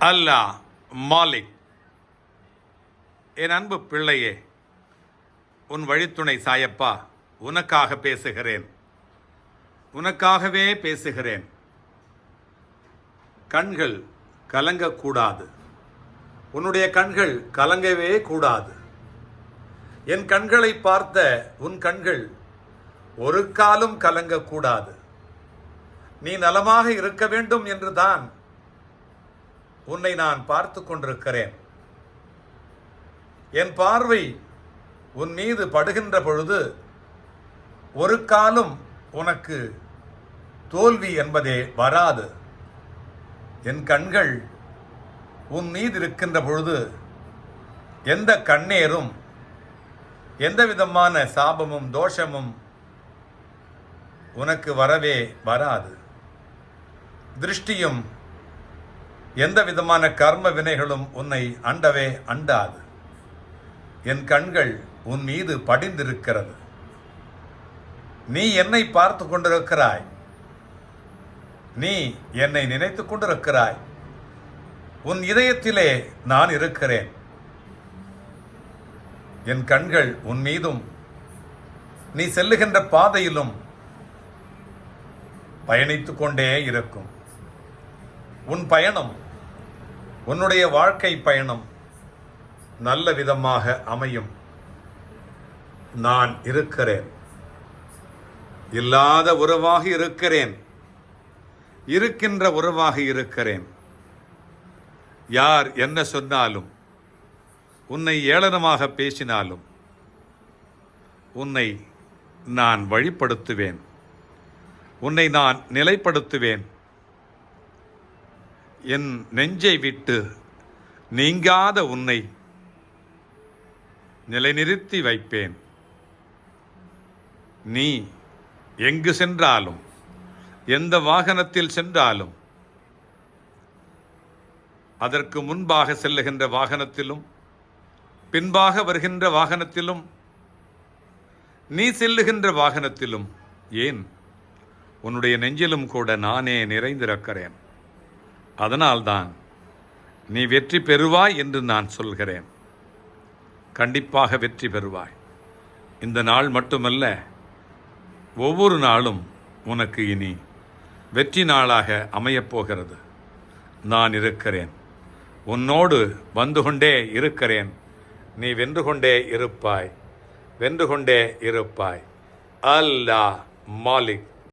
அல்லாஹ் மாலிக். என் அன்பு பிள்ளையே, உன் வழித்துணை சாயப்பா உனக்காக பேசுகிறேன், உனக்காகவே பேசுகிறேன். கண்கள் கலங்கக்கூடாது, உன்னுடைய கண்கள் கலங்கவே கூடாது. என் கண்களை பார்த்த உன் கண்கள் ஒரு காலும் கலங்கக்கூடாது. நீ நலமாக இருக்க வேண்டும் என்றுதான் உன்னை நான் பார்த்து கொண்டிருக்கிறேன். என் பார்வை உன் மீது படுகின்ற பொழுது ஒரு காலும் உனக்கு தோல்வி என்பதே வராது. என் கண்கள் உன் மீது இருக்கின்ற பொழுது எந்த கண்ணேரும் எந்த விதமான சாபமும் தோஷமும் உனக்கு வரவே வராது. திருஷ்டியும் எந்த விதமான கர்ம வினைகளும் உன்னை அண்டவே அண்டாது. என் கண்கள் உன் மீது படிந்திருக்கிறது. நீ என்னை பார்த்து கொண்டிருக்கிறாய், நீ என்னை நினைத்து கொண்டிருக்கிறாய். உன் இதயத்திலே நான் இருக்கிறேன். என் கண்கள் உன் மீதும் நீ செல்லுகின்ற பாதையிலும் பயணித்துக் கொண்டே இருக்கும். உன் பயணம், உன்னுடைய வாழ்க்கை பயணம் நல்ல விதமாக அமையும். நான் இருக்கிறேன். இல்லாத உறவாக இருக்கிறேன், இருக்கின்ற உறவாக இருக்கிறேன். யார் என்ன சொன்னாலும், உன்னை ஏளனமாக பேசினாலும் உன்னை நான் வழிப்படுத்துவேன், உன்னை நான் நிலைப்படுத்துவேன். என் நெஞ்சை விட்டு நீங்காத உன்னை நிலைநிறுத்தி வைப்பேன். நீ எங்கு சென்றாலும், எந்த வாகனத்தில் சென்றாலும், அதற்கு முன்பாக செல்லுகின்ற வாகனத்திலும் பின்பாக வருகின்ற வாகனத்திலும், நீ செல்லுகின்ற வாகனத்திலும், ஏன் உன்னுடைய நெஞ்சிலும் கூட நானே நிறைந்திருக்கிறேன். அதனால்தான் நீ வெற்றி பெறுவாய் என்று நான் சொல்கிறேன். கண்டிப்பாக வெற்றி பெறுவாய். இந்த நாள் மட்டுமல்ல, ஒவ்வொரு நாளும் உனக்கு இனி வெற்றி நாளாக அமையப்போகிறது. நான் இருக்கிறேன், உன்னோடு வந்து கொண்டே இருக்கிறேன். நீ வென்று கொண்டே இருப்பாய், வென்று கொண்டே இருப்பாய். அல்லாஹ் மாலிக்.